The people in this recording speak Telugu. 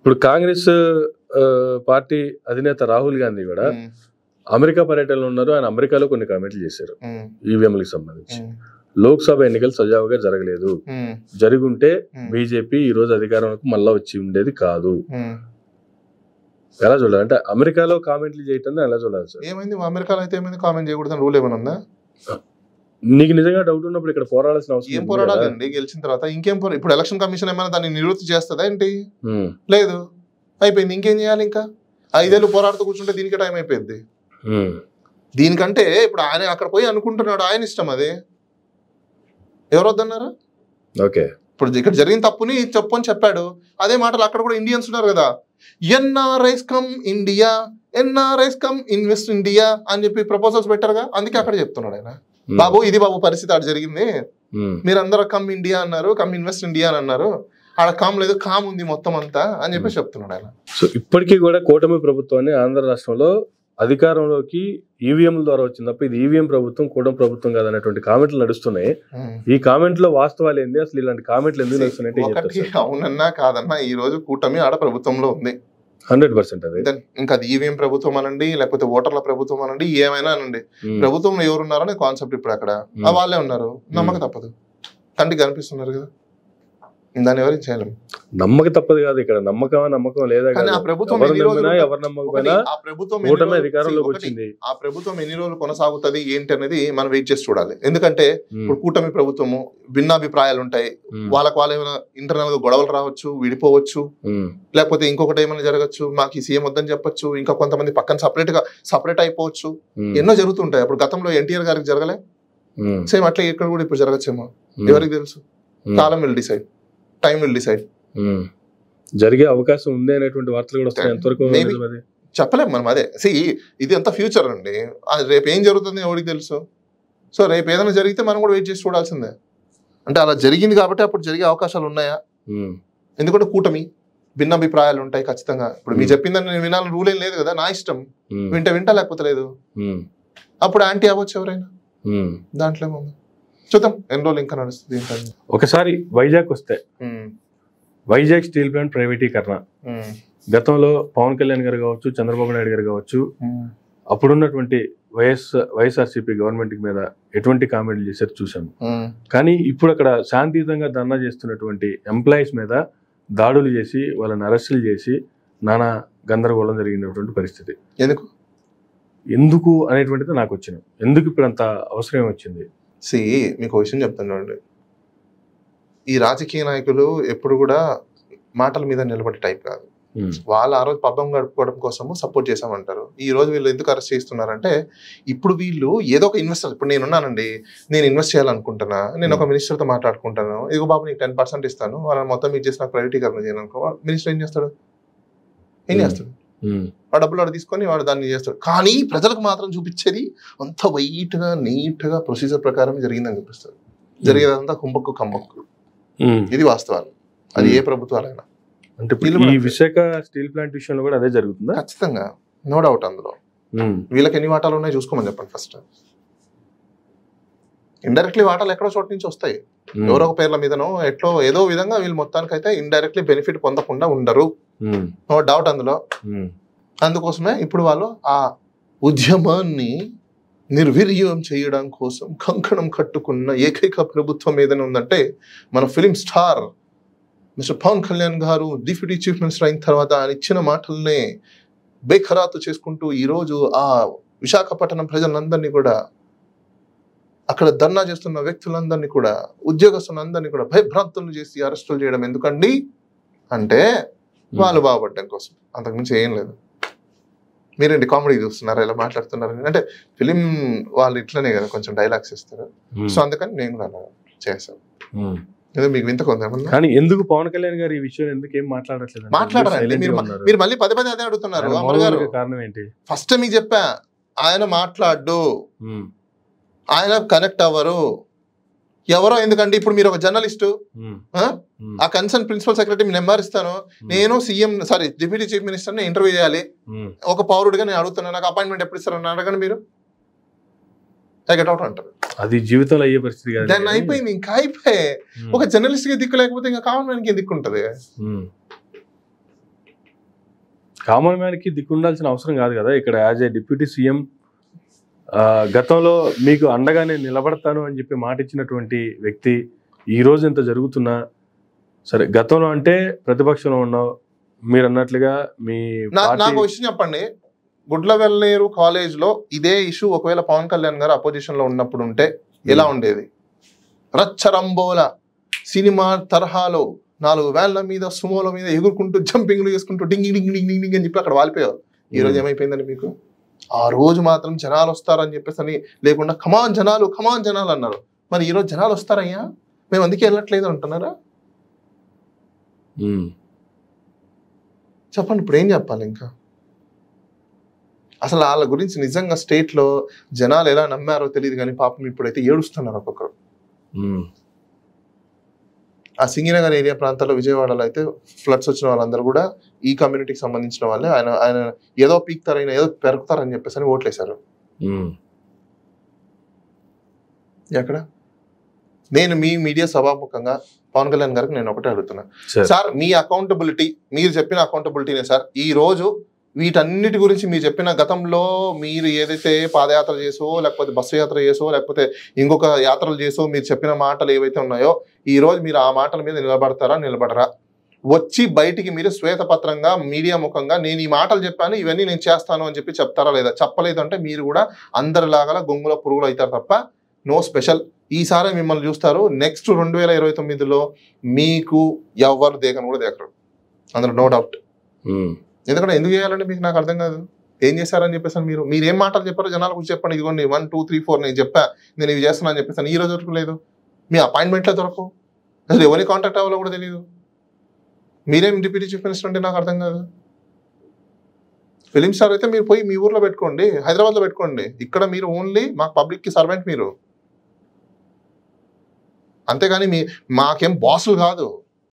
ఇప్పుడు కాంగ్రెస్ పార్టీ అధినేత రాహుల్ గాంధీ కూడా అమెరికా పర్యటనలో ఉన్నారు. ఆయన అమెరికాలో కొన్ని కామెంట్లు చేశారు ఈవీఎంలకు సంబంధించి. లోక్సభ ఎన్నికలు సజావుగా జరగలేదు, జరుగుంటే బీజేపీ ఈ రోజు అధికారంలోకి మళ్ళా వచ్చి ఉండేది కాదు. ఎలా చూడాలి అంటే అమెరికాలో కామెంట్లు చేయటం ఎలా చూడాలి సార్? ఏమైంది అమెరికాలో అయితే ఏమైంది, కామెంట్ చేయకూడదని రూల్ ఏమైనా ఉందా? నీకు నిజంగా డౌట్ ఉన్నప్పుడు ఇక్కడ పోరాడాల్సిన అవసరం ఏం పోరాడాలండి? గెలిచిన తర్వాత ఇంకేం ఇప్పుడు ఎలక్షన్ కమిషన్ ఏమైనా దాన్ని నివృత్తి చేస్తుందా ఏంటి? లేదు, అయిపోయింది. ఇంకేం చేయాలి? ఇంకా 5 ఏళ్ళు పోరాడుతూ కూర్చుంటే దీనికి టైం అయిపోయింది. దీనికంటే ఇప్పుడు ఆయన అక్కడ పోయి అనుకుంటున్నాడు, ఆయన ఇష్టం. అది ఎవరు వద్దన్నారు? ఓకే, ఇప్పుడు ఇక్కడ జరిగిన తప్పుని చెప్పు అని చెప్పాడు. అదే మాటలు అక్కడ కూడా ఇండియన్స్ ఉన్నారు కదా, NRIs come India, NRIs come invest India అని చెప్పి ప్రపోజల్స్ పెట్టారుగా. అందుకే అక్కడ చెప్తున్నాడు ఆయన, బాబు ఇది బాబు పరిస్థితి అక్కడ జరిగింది, మీరందరూ కమ్ ఇండియా అన్నారు, కమ్ ఇన్వెస్ట్ ఇండియా అని అన్నారు, ఆడ కామ్ లేదు, కామ్ ఉంది మొత్తం అంతా అని చెప్పి చెప్తున్నాడు ఆయన. సో ఇప్పటికీ కూడా కూటమి ప్రభుత్వాన్ని ఆంధ్ర రాష్ట్రంలో అధికారంలోకి ఈవీఎంల ద్వారా వచ్చింది తప్ప ఇది ఈవీఎం ప్రభుత్వం కూటమి ప్రభుత్వం కాదనేటువంటి కామెంట్లు నడుస్తున్నాయి. ఈ కామెంట్ లో వాస్తవాలు ఏంది, అసలు ఇలాంటి కామెంట్లు ఎందుకు నడుస్తున్నాయి? అవునన్నా కాదన్నా ఈ రోజు కూటమి ఆడ ప్రభుత్వంలో ఉంది 100%. అది ఇంకా అది ఈవీఎం ప్రభుత్వం అనండి, లేకపోతే ఓటర్ల ప్రభుత్వం అనండి, ఏమైనా అనండి, ప్రభుత్వంలో ఎవరున్నారో అనే కాన్సెప్ట్ ఇప్పుడు అక్కడ వాళ్ళే ఉన్నారు. నమ్మక తప్పదు, కంటికి కనిపిస్తున్నారు కదా, దాన్ని ఎవరు చేయలేము. నమ్మక తప్పదు కాదు, ఇక్కడ నమ్మకం లేదా ఆ ప్రభుత్వం ఎన్ని రోజులు కొనసాగుతుంది ఏంటి అనేది మనం వెయిట్ చేసి చూడాలి. ఎందుకంటే ఇప్పుడు కూటమి ప్రభుత్వము భిన్నాభిప్రాయాలు ఉంటాయి, వాళ్ళకి వాళ్ళు ఏమైనా ఇంటర్నల్ గా గొడవలు రావచ్చు, విడిపోవచ్చు, లేకపోతే ఇంకొకటి ఏమైనా జరగచ్చు, మాకు ఈ సీఎం వద్దని చెప్పొచ్చు, ఇంకా కొంతమంది పక్కన సపరేట్ అయిపోవచ్చు, ఎన్నో జరుగుతుంటాయి. అప్పుడు గతంలో ఎన్టీఆర్ గారికి జరగలే, సేమ్ అట్లా ఇక్కడ కూడా ఇప్పుడు జరగచ్చేమో, ఎవరికి తెలుసు. కాలం will decide, time will decide. జరిగే అవకాశం ఉంది అనేటువంటి వార్తలు కూడా వస్తాయి. ఎంతవరకు చెప్పలేము మనం. అదే ఇది అంతా ఫ్యూచర్ అండి, రేపు ఏం జరుగుతుంది ఎవరికి తెలుసు. సో రేపు ఏదైనా జరిగితే మనం కూడా వెయిట్ చేసి చూడాల్సిందే. అంటే అలా జరిగింది కాబట్టి అప్పుడు జరిగే అవకాశాలు ఉన్నాయా? ఎందుకంటే కూటమి భిన్నాభిప్రాయాలు ఉంటాయి ఖచ్చితంగా. ఇప్పుడు మీరు చెప్పిందని నేను వినాలని రూల్ ఏం లేదు కదా, నా ఇష్టం, వింటా లేకపోతే లేదు. అప్పుడు యాంటీ అవ్వచ్చు ఎవరైనా, దాంట్లో ఏముంది చూద్దాం ఎన్ని రోజులు ఇంకా నడుస్తుంది. ఒకసారి వైజాగ్ వస్తే వైజాగ్ స్టీల్ ప్లాంట్ ప్రైవేటీకరణ గతంలో పవన్ కళ్యాణ్ గారు కావచ్చు, చంద్రబాబు నాయుడు గారు కావచ్చు, అప్పుడున్నటువంటి వైఎస్ఆర్సీపీ గవర్నమెంట్ మీద ఎటువంటి కామెంట్లు చేశారు చూసాము. కానీ ఇప్పుడు అక్కడ శాంతియుతంగా ధర్నా చేస్తున్నటువంటి ఎంప్లాయీస్ మీద దాడులు చేసి వాళ్ళని అరెస్టులు చేసి నానా గందరగోళం జరిగినటువంటి పరిస్థితి. ఎందుకు అనేటువంటిది నాకు వచ్చింది. ఎందుకు ఇప్పుడు అంత అవసరం వచ్చింది? మీకు విషయం చెప్తున్నాండి, ఈ రాజకీయ నాయకులు ఎప్పుడు కూడా మాటల మీద నిలబడే టైప్ కాదు. వాళ్ళు ఆ రోజు పబ్బం గడుపుకోవడం కోసము సపోర్ట్ చేసామంటారు. ఈ రోజు వీళ్ళు ఎందుకు అరెస్ట్ చేస్తున్నారంటే, ఇప్పుడు వీళ్ళు ఏదో ఒక ఇన్వెస్టర్, ఇప్పుడు నేనున్నానండి, నేను ఇన్వెస్ట్ చేయాలనుకుంటున్నా, నేను ఒక మినిస్టర్తో మాట్లాడుకుంటాను, ఇదిగో బాబు నీకు 10% ఇస్తాను, వాళ్ళని మొత్తం ఇచ్చేసి నాకు ప్రైవేటీకరణ చేయనుకో, మినిస్టర్ ఏం చేస్తాడు? ఆ డబ్బులు వాడు తీసుకొని వాడు దాన్ని చేస్తాడు. కానీ ప్రజలకు మాత్రం చూపించేది అంత వైట్ గా నీట్ గా ప్రొసీజర్ ప్రకారం జరిగిందని చూపిస్తారు. జరిగేదంతా కుంభక్కు కంబక్కు. ఇది వాస్తవాలు. అది ఏ ప్రభుత్వాలైనా. అంటే ఈ విశాఖ స్టీల్ ప్లాంట్ విషయంలో కూడా అదే జరుగుతుందా? ఖచ్చితంగా, నో డౌట్. అందులో వీళ్ళకి ఎన్ని వాటాలు ఉన్నాయి చూసుకోమని చెప్పండి ఫస్ట్. ఇండైరెక్ట్లీ వాటాలు ఎక్కడో చోటు నుంచి వస్తాయి, ఎవరో ఒక పేర్ల మీదనో ఎట్లో ఏదో విధంగా వీళ్ళు మొత్తానికైతే ఇండైరెక్ట్లీ బెనిఫిట్ పొందకుండా ఉండరు, నో డౌట్ అందులో. అందుకోసమే ఇప్పుడు వాళ్ళు ఆ ఉద్యమాన్ని నిర్వీర్యం చేయడం కోసం కంకణం కట్టుకున్న ఏకైక ప్రభుత్వం ఏదైనా ఉందంటే మన film star mister Pawan Kalyan గారు డిప్యూటీ చీఫ్ మినిస్టర్ అయిన తర్వాత ఆయన ఇచ్చిన మాటల్ని బేఖరాతు చేసుకుంటూ ఈరోజు ఆ విశాఖపట్నం ప్రజలందరినీ కూడా, అక్కడ ధర్నా చేస్తున్న వ్యక్తులందరినీ కూడా, ఉద్యోగస్తులందరినీ కూడా భయభ్రాంతులు చేసి అరెస్టులు చేయడం ఎందుకండి అంటే వాళ్ళు బాగుపడడం కోసం, అంతకుమించి ఏం లేదు. మీరేంటి కామెడీ చూస్తున్నారు, ఇలా మాట్లాడుతున్నారు అంటే ఫిలిం వాళ్ళు ఇట్లనే కదా కొంచెం డైలాగ్స్ ఇస్తారు. సో అందుకని నేను కూడా అలా చేశాను. మీకు వింత కొంత కానీ ఎందుకు పవన్ కళ్యాణ్ గారు ఈ విషయం ఎందుకు ఏం మాట్లాడట్లేదు? మాట్లాడారండి మీరు మళ్ళీ పదే అదే అడుగుతున్నారు. అమర్ గారు కారణం ఏంటి? ఫస్ట్ మీకు చెప్పా, ఆయన మాట్లాడు, ఆయన కనెక్ట్ అవ్వరు. ఎవరో ఎందుకంటే ఇప్పుడు మీరు ఒక జర్నలిస్టు, ఆ కన్సర్న్ ప్రిన్సిపల్ సెక్రటరీ నెంబర్ ఇస్తాను, నేను డిప్యూటీ చీఫ్ మినిస్టర్ని ఇంటర్వ్యూ చేయాలి, ఒక పౌరుడిగా నేను అడుగుతున్నాను, నాకు అపాయింట్మెంట్ ఎప్పుడు ఇస్తారని అడగండి మీరు. గెట్ అవుట్ అంటారు. అది జీవితంలో అయ్యే పరిస్థితి కాదు. దాన్ని అయిపోయింది, ఇంకా అయిపోయి ఒక జర్నలిస్ట్ గా దిక్కు లేకపోతే ఇంకా కావాలని దిక్కు ఉంటుంది. కామన్ మ్యాన్ కి దిక్కుండాల్సిన అవసరం కాదు కదా ఇక్కడ యాజ్ ఏ డిప్యూటీ సీఎం గతంలో మీకు అండగా నేను నిలబడతాను అని చెప్పి మాట ఇచ్చినటువంటి వ్యక్తి ఈ రోజు ఇంత జరుగుతున్నా సరే గతంలో అంటే ప్రతిపక్షంలో ఉన్నావు మీరు అన్నట్లుగా మీ నాకు విషయం చెప్పండి, గుడ్లవెల్లేరు కాలేజ్ లో ఇదే ఇష్యూ ఒకవేళ పవన్ కళ్యాణ్ గారు అపోజిషన్ లో ఉన్నప్పుడు ఉంటే ఎలా ఉండేది? రచ్చరంబోల సినిమా తరహాలో 4 వ్యాన్ల మీద సుమోల మీద ఎగురుకుంటూ జంపింగ్లు చేసుకుంటూ డింగి డింగి డింగి డింగి అని చెప్పి అక్కడ వాలిపోయారు. ఈ రోజు ఏమైపోయిందండి మీకు? ఆ రోజు మాత్రం జనాలు వస్తారని చెప్పేసి అని లేకుండా కమాన్ జనాలు అన్నారు. మరి ఈ రోజు జనాలు వస్తారయ్యా, మేము అందుకే వెళ్ళట్లేదు అంటున్నారా? చెప్పండి, ఇప్పుడు ఏం చెప్పాలి ఇంకా? అసలు వాళ్ళ గురించి నిజంగా స్టేట్ లో జనాలు ఎలా నమ్మారో తెలియదు కానీ పాపం ఇప్పుడైతే ఏడుస్తున్నారు ఒక్కొక్కరు. ఆ సింగినగర్ ఏరియా ప్రాంతాల్లో విజయవాడలో అయితే ఫ్లడ్స్ వచ్చిన వాళ్ళందరూ కూడా ఈ కమ్యూనిటీకి సంబంధించిన వాళ్ళే. ఆయన ఏదో పీక్తారైనా ఏదో పెరుగుతారని చెప్పేసి అని ఓట్లేశారు. ఎక్కడ? నేను మీ మీడియా సభాముఖంగా పవన్ కళ్యాణ్ గారికి నేను ఒకటే అడుగుతున్నా సార్, మీ అకౌంటబిలిటీ, మీరు చెప్పిన అకౌంటబిలిటీనే సార్. ఈ రోజు వీటన్నిటి గురించి మీరు చెప్పిన గతంలో మీరు ఏదైతే పాదయాత్ర చేసో లేకపోతే బస్సు యాత్ర చేసో లేకపోతే ఇంకొక యాత్రలు చేసో మీరు చెప్పిన మాటలు ఏవైతే ఉన్నాయో ఈ రోజు మీరు ఆ మాటల మీద నిలబడరా? వచ్చి బయటికి మీరు శ్వేతపత్రంగా మీడియా ముఖంగా నేను ఈ మాటలు చెప్పాను ఇవన్నీ నేను చేస్తాను అని చెప్పి చెప్తారా లేదా? చెప్పలేదు అంటే మీరు కూడా అందరిలాగా గొంగుల పురుగులు అవుతారు తప్ప నో స్పెషల్. ఈసారి మిమ్మల్ని చూస్తారు. నెక్స్ట్ 2029లో మీకు ఎవరు దేకను కూడా దేకరు, అందులో నో డౌట్. ఎందుకంటే ఎందుకు చేయాలంటే మీకు నాకు అర్థం కాదు. ఏం చేశారని చెప్పేసి మీరు ఏం మాటలు చెప్పారో జనాల గురించి చెప్పండి. ఇదిగోండి 1 2 3 4 నేను చెప్పా, నేను ఇవి చేస్తున్నా అని చెప్పేసి ఈ రోజు వరకు లేదు. మీ అపాయింట్మెంట్లే దొరకవు, అసలు ఎవరిని కాంటాక్ట్ అవ్వాలో కూడా తెలియదు. మీరేం డిప్యూటీ చీఫ్ మినిస్టర్ అంటే నాకు అర్థం కాదు. ఫిలిం స్టార్ అయితే మీరు పోయి మీ ఊర్లో పెట్టుకోండి, హైదరాబాద్లో పెట్టుకోండి. ఇక్కడ మీరు ఓన్లీ మాకు పబ్లిక్కి సర్వెంట్ మీరు, అంతేగాని మాకేం బాసులు కాదు.